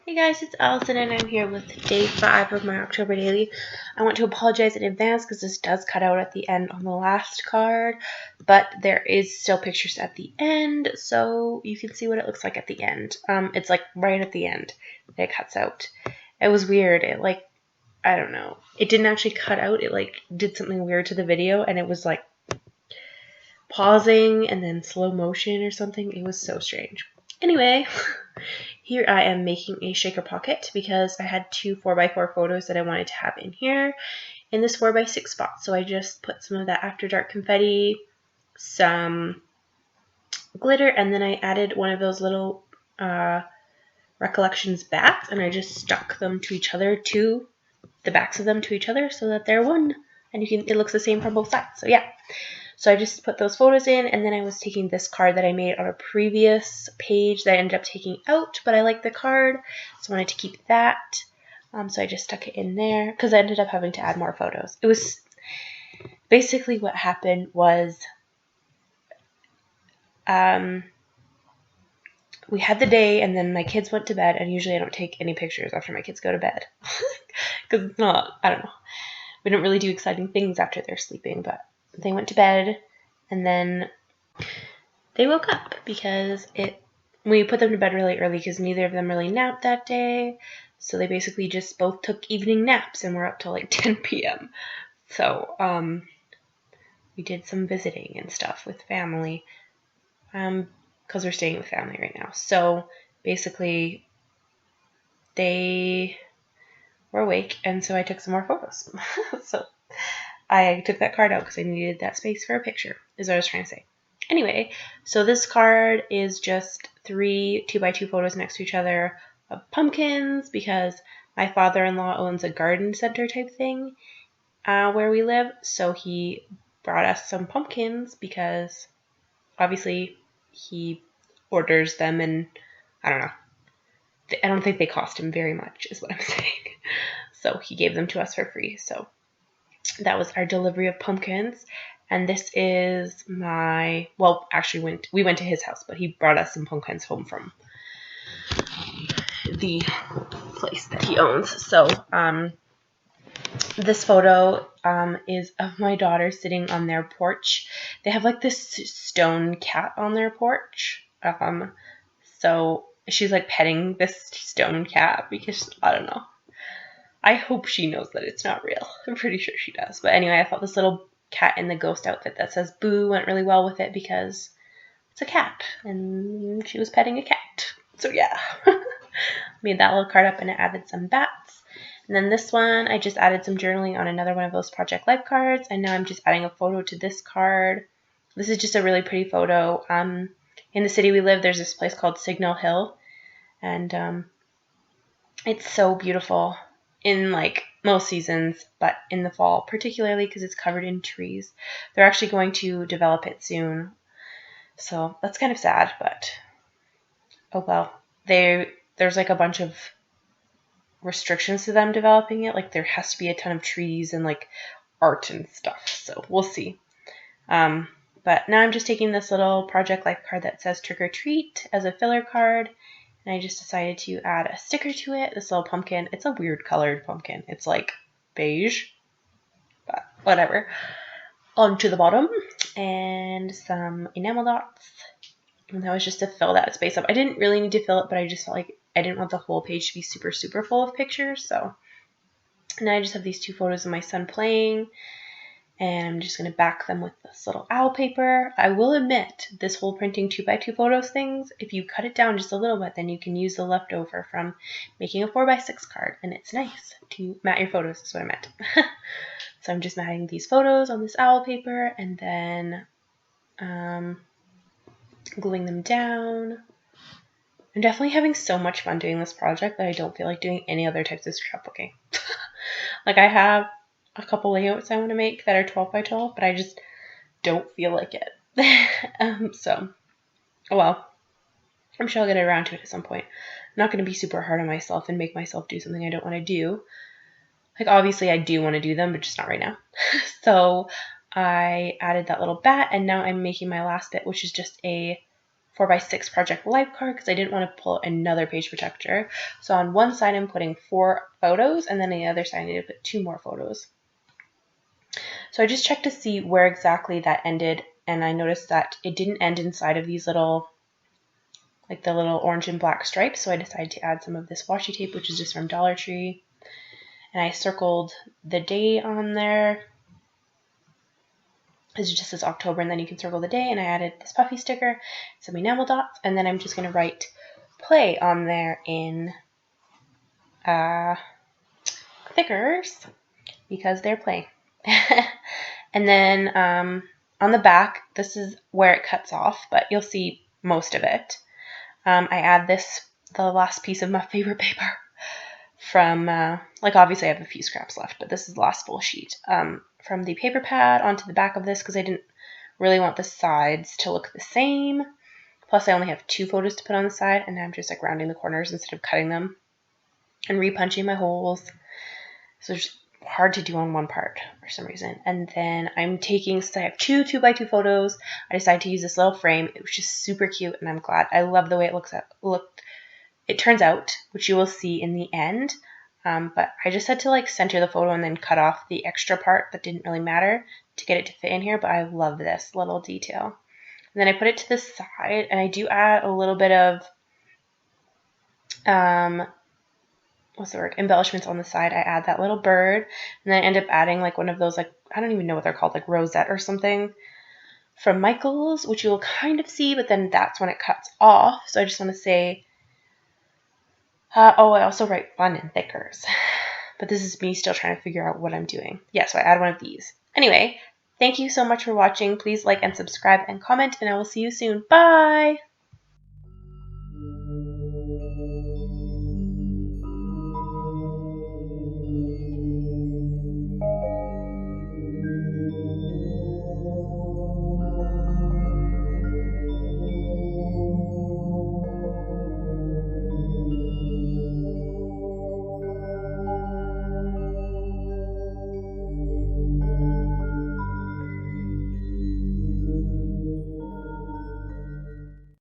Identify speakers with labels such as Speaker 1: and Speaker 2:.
Speaker 1: Hey guys, it's Allison and I'm here with day 5 of my October daily. I want to apologize in advance because this does cut out at the end on the last card, but there is still pictures at the end, so you can see what it looks like at the end. It's like right at the end that it cuts out. It was weird. I don't know. It didn't actually cut out. It did something weird to the video and it was like pausing and then slow motion or something. It was so strange. Anyway, here I am making a shaker pocket because I had two 4x4 photos that I wanted to have in here in this 4x6 spot. So I just put some of that After Dark confetti, some glitter, and then I added one of those little Recollections bats, and I just stuck them to each other, the backs of them to each other, so that they're one, and it looks the same from both sides. So yeah. So I just put those photos in, and then I was taking this card that I made on a previous page that I ended up taking out, but I liked the card, so I wanted to keep that. So I just stuck it in there, because I ended up having to add more photos. It was basically what happened was we had the day, and then my kids went to bed, and usually I don't take any pictures after my kids go to bed, because it's not, I don't know, we don't really do exciting things after they're sleeping, but they went to bed, and then they woke up because we put them to bed really early because neither of them really napped that day. So they basically just both took evening naps and were up till like 10 p.m. So we did some visiting and stuff with family because we're staying with family right now. So basically they were awake, and so I took some more photos. So I took that card out because I needed that space for a picture, is what I was trying to say. Anyway, so this card is just 3 2x2 photos next to each other of pumpkins because my father-in-law owns a garden center type thing where we live. So he brought us some pumpkins because obviously he orders them, and I don't know. I don't think they cost him very much is what I'm saying. So he gave them to us for free. So that was our delivery of pumpkins. And this is we went to his house, but he brought us some pumpkins home from the place that he owns. So this photo is of my daughter sitting on their porch. They have like this stone cat on their porch. So she's like petting this stone cat because, I don't know. I hope she knows that it's not real. I'm pretty sure she does. But anyway, I thought this little cat in the ghost outfit that says Boo went really well with it because it's a cat and she was petting a cat. So yeah, made that little card up and it added some bats. And then this one, I just added some journaling on another one of those Project Life cards. And now I'm just adding a photo to this card. This is just a really pretty photo. In the city we live, there's this place called Signal Hill. And it's so beautiful in like most seasons, but in the fall particularly because it's covered in trees. They're actually going to develop it soon, so that's kind of sad, but oh well. There's like a bunch of restrictions to them developing it, like there has to be a ton of trees and like art and stuff, so we'll see. But now I'm just taking this little Project Life card that says Trick or Treat as a filler card, and I just decided to add a sticker to it. This little pumpkin. It's a weird colored pumpkin. It's like beige, but whatever. Onto the bottom, and some enamel dots. And that was just to fill that space up. I didn't really need to fill it, but I just felt like I didn't want the whole page to be super, super full of pictures. So now I just have these two photos of my son playing. And I'm just going to back them with this little owl paper. I will admit, this whole printing 2x2 photos things, if you cut it down just a little bit, then you can use the leftover from making a 4x6 card. And it's nice to mat your photos, is what I meant. So I'm just matting these photos on this owl paper and then gluing them down. I'm definitely having so much fun doing this project that I don't feel like doing any other types of scrapbooking. Like I have a couple layouts I want to make that are 12x12, but I just don't feel like it. So, oh well. I'm sure I'll get around to it at some point. I'm not going to be super hard on myself and make myself do something I don't want to do. Like, obviously, I do want to do them, but just not right now. So, I added that little bat, and now I'm making my last bit, which is just a 4x6 project life card because I didn't want to pull another page protector. So on one side I'm putting 4 photos, and then on the other side I need to put 2 more photos. So I just checked to see where exactly that ended, and I noticed that it didn't end inside of these little, like the little orange and black stripes, so I decided to add some of this washi tape, which is just from Dollar Tree. And I circled the day on there. It just says October, and then you can circle the day, and I added this puffy sticker, some enamel dots, and then I'm just going to write play on there in thickers because they're play. And then on the back, this is where it cuts off, but you'll see most of it. I add the last piece of my favorite paper from, like obviously I have a few scraps left, but this is the last full sheet, from the paper pad onto the back of this because I didn't really want the sides to look the same. Plus I only have 2 photos to put on the side, and I'm just like rounding the corners instead of cutting them and repunching my holes. So it's hard to do on one part for some reason. And then I'm taking, so I have 2 2x2 photos. I decided to use this little frame. It was just super cute, and I'm glad. I love the way it turns out, which you will see in the end. But I just had to like center the photo and then cut off the extra part that didn't really matter to get it to fit in here. But I love this little detail. And then I put it to the side, and I do add a little bit of embellishments on the side. I add that little bird, and then I end up adding like one of those, like, I don't even know what they're called, like rosette or something from Michaels, which you will kind of see, but then that's when it cuts off. So I just want to say, I also write fun in thickers, but this is me still trying to figure out what I'm doing. Yeah, so I add one of these. Anyway, thank you so much for watching. Please like and subscribe and comment, and I will see you soon. Bye!